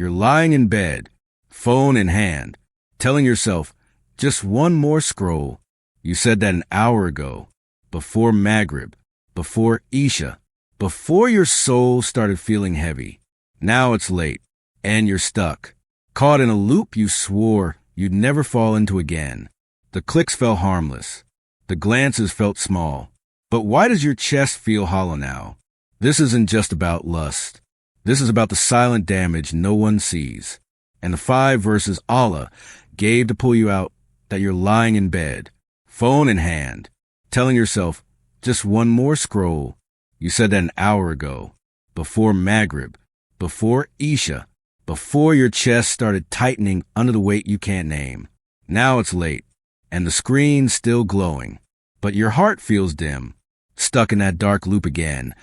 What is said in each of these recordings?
You're lying in bed, phone in hand, telling yourself, just one more scroll. You said that an hour ago, before Maghrib, before Isha, before your soul started feeling heavy. Now it's late, and you're stuck, caught in a loop you swore you'd never fall into again. The clicks felt harmless. The glances felt small. But why does your chest feel hollow now? This isn't just about lust. This is about the silent damage no one sees. And the 5 verses Allah gave to pull you out, that you're lying in bed, phone in hand, telling yourself, just one more scroll. You said that an hour ago, before Maghrib, before Isha, before your chest started tightening under the weight you can't name. Now it's late, and the screen's still glowing, but your heart feels dim, stuck in that dark loop again,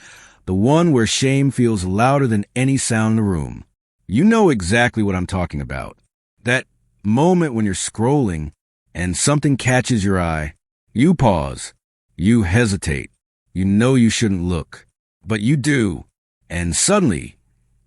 the one where shame feels louder than any sound in the room. You know exactly what I'm talking about. That moment when you're scrolling and something catches your eye. You pause. You hesitate. You know you shouldn't look, but you do. And suddenly,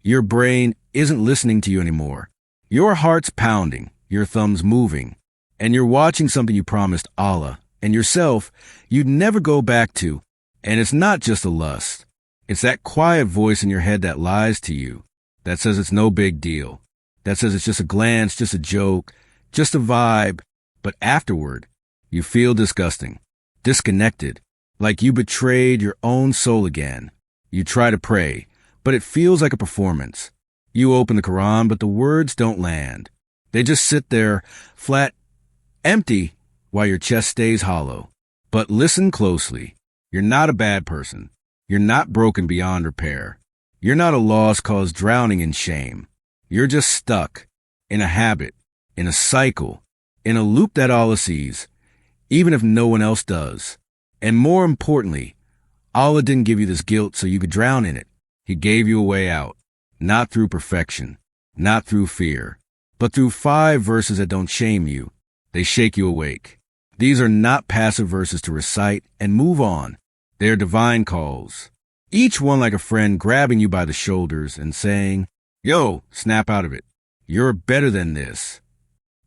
your brain isn't listening to you anymore. Your heart's pounding, your thumb's moving, and you're watching something you promised Allah and yourself you'd never go back to. And it's not just a lust. It's that quiet voice in your head that lies to you, that says it's no big deal, that says it's just a glance, just a joke, just a vibe. But afterward, you feel disgusting, disconnected, like you betrayed your own soul again. You try to pray, but it feels like a performance. You open the Qur'an, but the words don't land. They just sit there, flat, empty, while your chest stays hollow. But listen closely. You're not a bad person. You're not broken beyond repair. You're not a loss caused drowning in shame. You're just stuck in a habit, in a cycle, in a loop that Allah sees, even if no one else does. And more importantly, Allah didn't give you this guilt so you could drown in it. He gave you a way out, not through perfection, not through fear, but through 5 verses that don't shame you. They shake you awake. These are not passive verses to recite and move on. They are divine calls, each one like a friend grabbing you by the shoulders and saying, yo, snap out of it. You're better than this.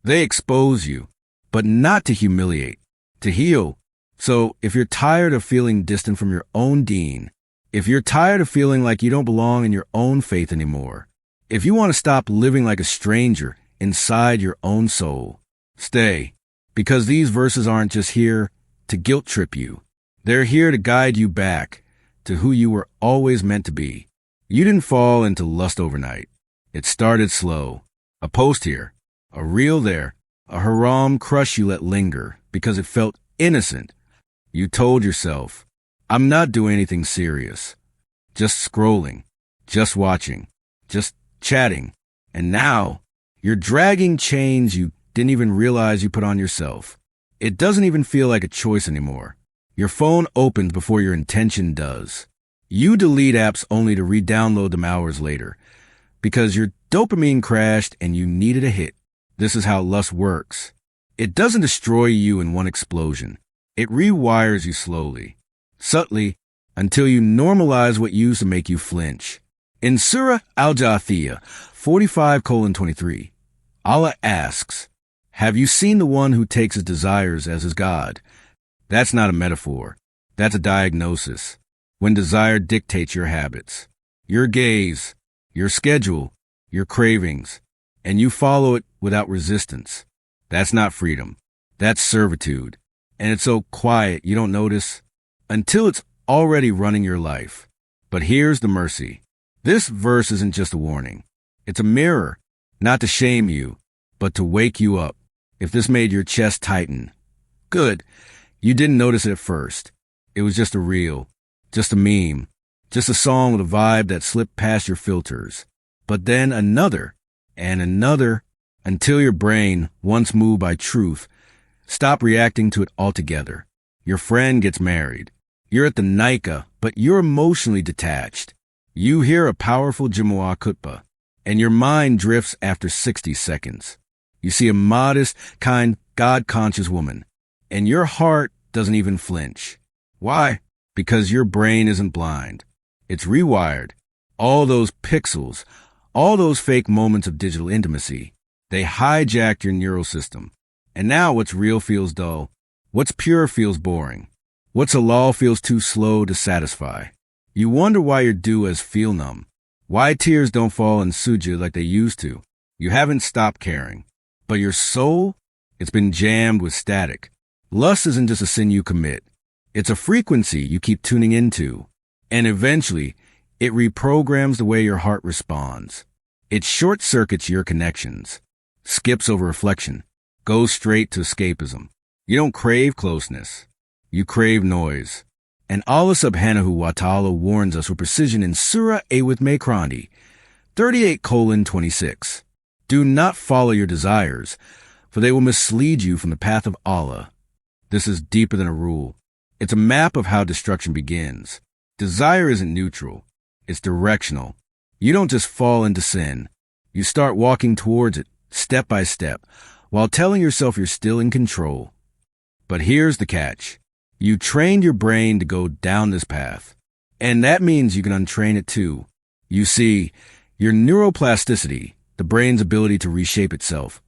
They expose you, but not to humiliate, to heal. So if you're tired of feeling distant from your own deen, if you're tired of feeling like you don't belong in your own faith anymore, if you want to stop living like a stranger inside your own soul, stay, because these verses aren't just here to guilt trip you. They're here to guide you back to who you were always meant to be. You didn't fall into lust overnight. It started slow. A post here, a reel there, a haram crush you let linger because it felt innocent. You told yourself, I'm not doing anything serious. Just scrolling, just watching, just chatting. And now, you're dragging chains you didn't even realize you put on yourself. It doesn't even feel like a choice anymore. Your phone opens before your intention does. You delete apps only to re-download them hours later because your dopamine crashed and you needed a hit. This is how lust works. It doesn't destroy you in one explosion. It rewires you slowly, subtly, until you normalize what used to make you flinch. In Surah Al-Jathiyah 45:23, Allah asks, have you seen the one who takes his desires as his God? That's not a metaphor. That's a diagnosis. When desire dictates your habits, your gaze, your schedule, your cravings, and you follow it without resistance. That's not freedom. That's servitude. And it's so quiet you don't notice until it's already running your life. But here's the mercy. This verse isn't just a warning. It's a mirror, not to shame you, but to wake you up. If this made your chest tighten, good. You didn't notice it at first. It was just a reel, just a meme, just a song with a vibe that slipped past your filters. But then another, and another, until your brain, once moved by truth, stopped reacting to it altogether. Your friend gets married. You're at the nikah, but you're emotionally detached. You hear a powerful Jumu'ah khutbah, and your mind drifts after 60 seconds. You see a modest, kind, God-conscious woman, and your heart doesn't even flinch. Why? Because your brain isn't blind. It's rewired. All those pixels, All those fake moments of digital intimacy, they hijacked your neural system. And now what's real feels dull. What's pure feels boring. What's halal feels too slow to satisfy. You wonder why your duas feel numb. Why tears don't fall in sujud like they used to. You haven't stopped caring. But your soul, it's been jammed with static. Lust isn't just a sin you commit. It's a frequency you keep tuning into. And eventually, it reprograms the way your heart responds. It short-circuits your connections, skips over reflection, goes straight to escapism. You don't crave closeness. You crave noise. And Allah subhanahu wa ta'ala warns us with precision in Surah Al-Makrandi 38:26. Do not follow your desires, for they will mislead you from the path of Allah. This is deeper than a rule. It's a map of how destruction begins. Desire isn't neutral. It's directional. You don't just fall into sin. You start walking towards it, step by step, while telling yourself you're still in control. But here's the catch. You trained your brain to go down this path. And that means you can untrain it too. You see, your neuroplasticity, the brain's ability to reshape itself,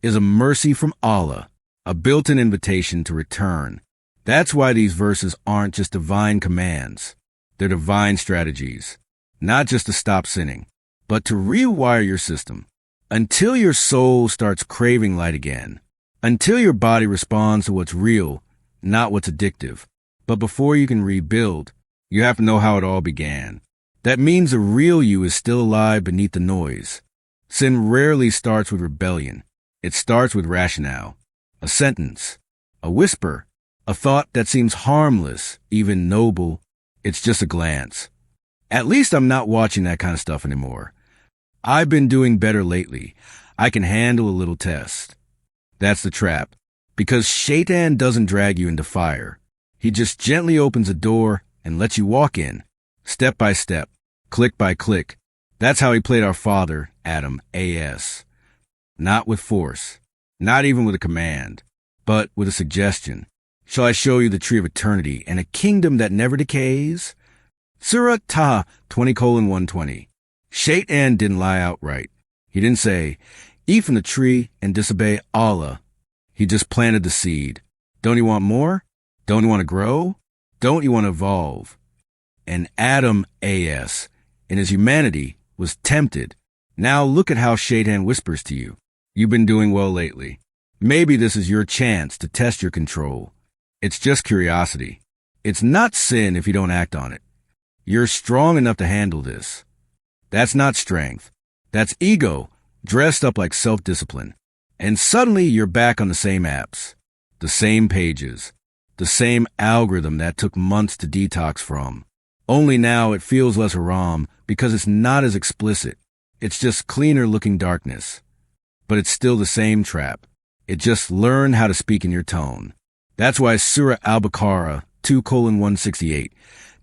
is a mercy from Allah, a built-in invitation to return. That's why these verses aren't just divine commands. They're divine strategies. Not just to stop sinning, but to rewire your system until your soul starts craving light again, until your body responds to what's real, not what's addictive. But before you can rebuild, you have to know how it all began. That means the real you is still alive beneath the noise. Sin rarely starts with rebellion. It starts with rationale, a sentence, a whisper, a thought that seems harmless, even noble. It's just a glance. At least I'm not watching that kind of stuff anymore. I've been doing better lately. I can handle a little test. That's the trap. Because Shaitan doesn't drag you into fire. He just gently opens a door and lets you walk in, step by step, click by click. That's how he played our father, Adam, A.S. Not with force, not even with a command, but with a suggestion. Shall I show you the tree of eternity and a kingdom that never decays? Surah Taha 20:120. Shaitan didn't lie outright. He didn't say, eat from the tree and disobey Allah. He just planted the seed. Don't you want more? Don't you want to grow? Don't you want to evolve? And Adam, A.S., in his humanity, was tempted. Now look at how Shaitan whispers to you. You've been doing well lately. Maybe this is your chance to test your control. It's just curiosity. It's not sin if you don't act on it. You're strong enough to handle this. That's not strength. That's ego, dressed up like self-discipline. And suddenly you're back on the same apps, the same pages, the same algorithm that took months to detox from. Only now it feels less haram because it's not as explicit. It's just cleaner looking darkness. But it's still the same trap. It just learned how to speak in your tone. That's why Surah Al-Baqarah 2:168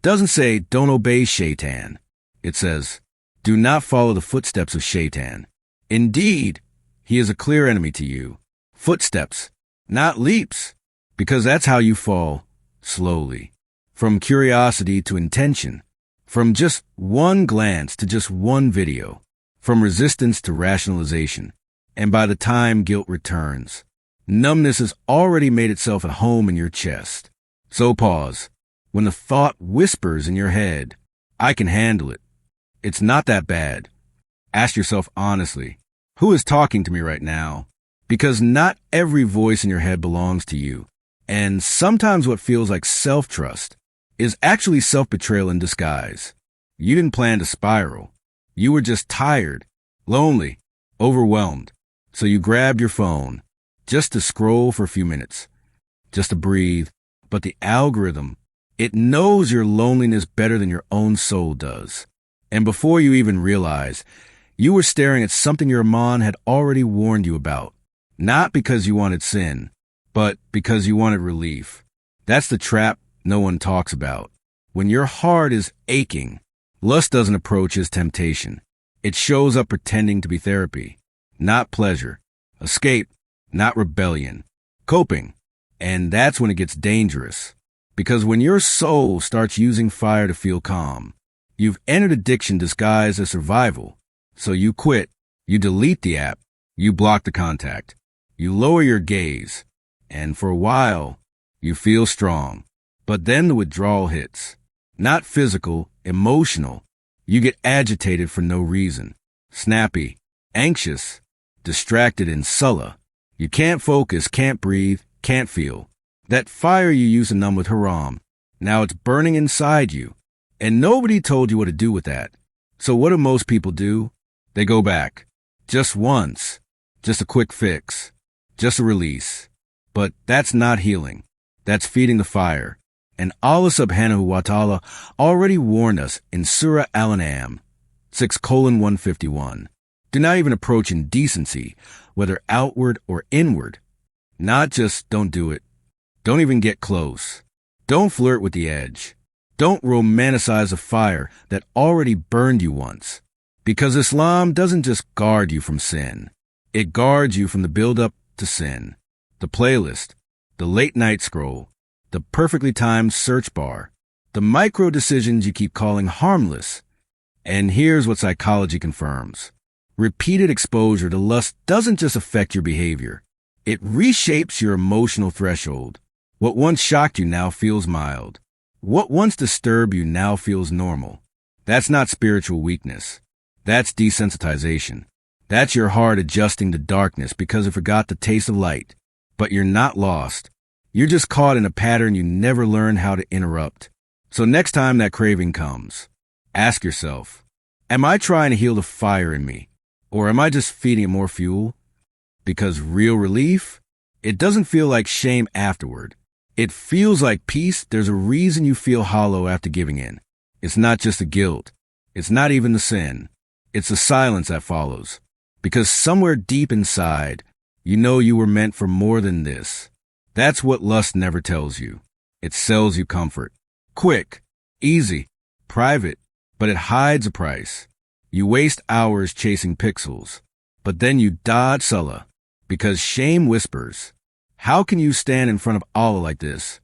doesn't say don't obey Shaitan. It says, do not follow the footsteps of Shaitan. Indeed, he is a clear enemy to you. Footsteps, not leaps, because that's how you fall, slowly. From curiosity to intention. From just one glance to just one video. From resistance to rationalization. And by the time guilt returns, numbness has already made itself at home in your chest. So pause. When the thought whispers in your head, I can handle it. It's not that bad. Ask yourself honestly, who is talking to me right now? Because not every voice in your head belongs to you. And sometimes what feels like self-trust is actually self-betrayal in disguise. You didn't plan to spiral. You were just tired, lonely, overwhelmed. So you grabbed your phone just to scroll for a few minutes, just to breathe. But the algorithm, it knows your loneliness better than your own soul does. And before you even realize, you were staring at something your Imam had already warned you about. Not because you wanted sin, but because you wanted relief. That's the trap no one talks about. When your heart is aching, lust doesn't approach as temptation. It shows up pretending to be therapy, not pleasure. Escape, not rebellion. Coping. And that's when it gets dangerous. Because when your soul starts using fire to feel calm, you've entered addiction disguised as survival. So you quit, you delete the app, you block the contact, you lower your gaze, and for a while, you feel strong. But then the withdrawal hits. Not physical, emotional. You get agitated for no reason. Snappy, anxious, distracted and sullen. You can't focus, can't breathe, can't feel. That fire you used to numb with Haram, now it's burning inside you. And nobody told you what to do with that. So what do most people do? They go back. Just once. Just a quick fix. Just a release. But that's not healing. That's feeding the fire. And Allah subhanahu wa ta'ala already warned us in Surah Al-An'am 6:151. Do not even approach indecency, whether outward or inward. Not just don't do it. Don't even get close. Don't flirt with the edge. Don't romanticize a fire that already burned you once. Because Islam doesn't just guard you from sin. It guards you from the build-up to sin. The playlist, the late-night scroll, the perfectly timed search bar, the micro decisions you keep calling harmless. And here's what psychology confirms. Repeated exposure to lust doesn't just affect your behavior. It reshapes your emotional threshold. What once shocked you now feels mild. What once disturbed you now feels normal. That's not spiritual weakness. That's desensitization. That's your heart adjusting to darkness because it forgot the taste of light. But you're not lost. You're just caught in a pattern you never learned how to interrupt. So next time that craving comes, ask yourself, am I trying to heal the fire in me? Or am I just feeding it more fuel? Because real relief, it doesn't feel like shame afterward. It feels like peace. There's a reason you feel hollow after giving in. It's not just the guilt. It's not even the sin. It's the silence that follows. Because somewhere deep inside, you know you were meant for more than this. That's what lust never tells you. It sells you comfort. Quick, easy, private, but it hides a price. You waste hours chasing pixels, but then you dodge Salah because shame whispers. How can you stand in front of Allah like this?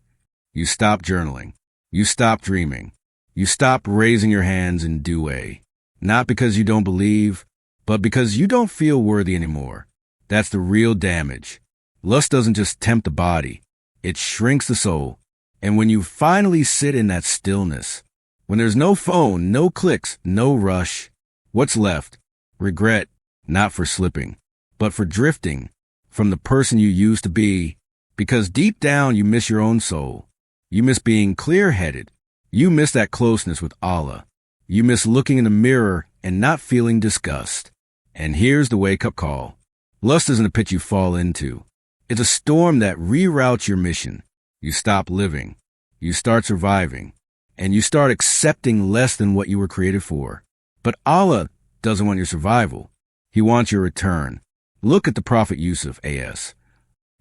You stop journaling. You stop dreaming. You stop raising your hands in dua. Not because you don't believe, but because you don't feel worthy anymore. That's the real damage. Lust doesn't just tempt the body. It shrinks the soul. And when you finally sit in that stillness, when there's no phone, no clicks, no rush, what's left? Regret, not for slipping, but for drifting from the person you used to be. Because deep down you miss your own soul. You miss being clear-headed. You miss that closeness with Allah. You miss looking in the mirror and not feeling disgust. And here's the wake-up call. Lust isn't a pit you fall into. It's a storm that reroutes your mission. You stop living. You start surviving. And you start accepting less than what you were created for. But Allah doesn't want your survival. He wants your return. Look at the Prophet Yusuf A.S.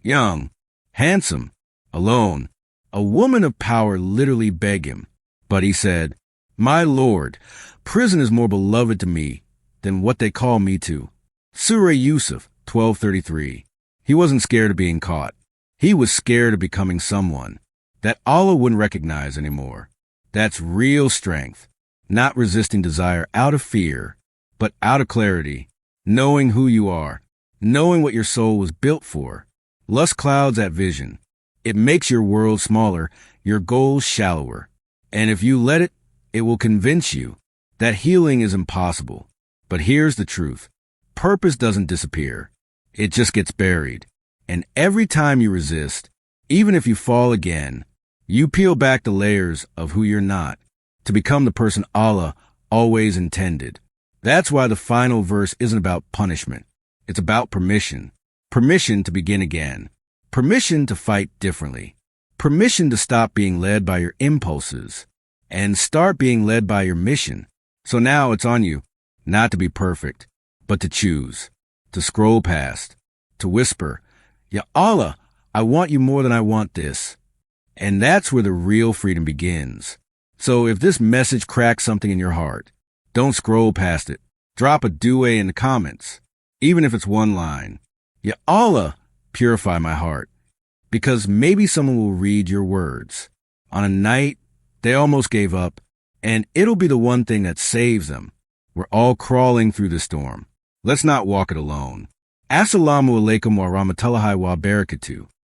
Young, handsome, alone. A woman of power literally begged him. But he said, "My Lord, prison is more beloved to me than what they call me to." Surah Yusuf 12:33. He wasn't scared of being caught. He was scared of becoming someone that Allah wouldn't recognize anymore. That's real strength. Not resisting desire out of fear, but out of clarity. Knowing who you are. Knowing what your soul was built for. Lust clouds that vision. It makes your world smaller, your goals shallower. And if you let it, it will convince you that healing is impossible. But here's the truth. Purpose doesn't disappear. It just gets buried. And every time you resist, even if you fall again, you peel back the layers of who you're not to become the person Allah always intended. That's why the final verse isn't about punishment. It's about permission. Permission to begin again. Permission to fight differently. Permission to stop being led by your impulses and start being led by your mission. So now it's on you, not to be perfect, but to choose, to scroll past, to whisper, "Ya Allah, I want you more than I want this." And that's where the real freedom begins. So if this message cracks something in your heart, don't scroll past it. Drop a dua in the comments, even if it's one line. Ya Allah, purify my heart. Because maybe someone will read your words on a night they almost gave up, and it'll be the one thing that saves them. We're all crawling through the storm. Let's not walk it alone. Assalamu alaikum wa rahmatullahi wa barakatuh.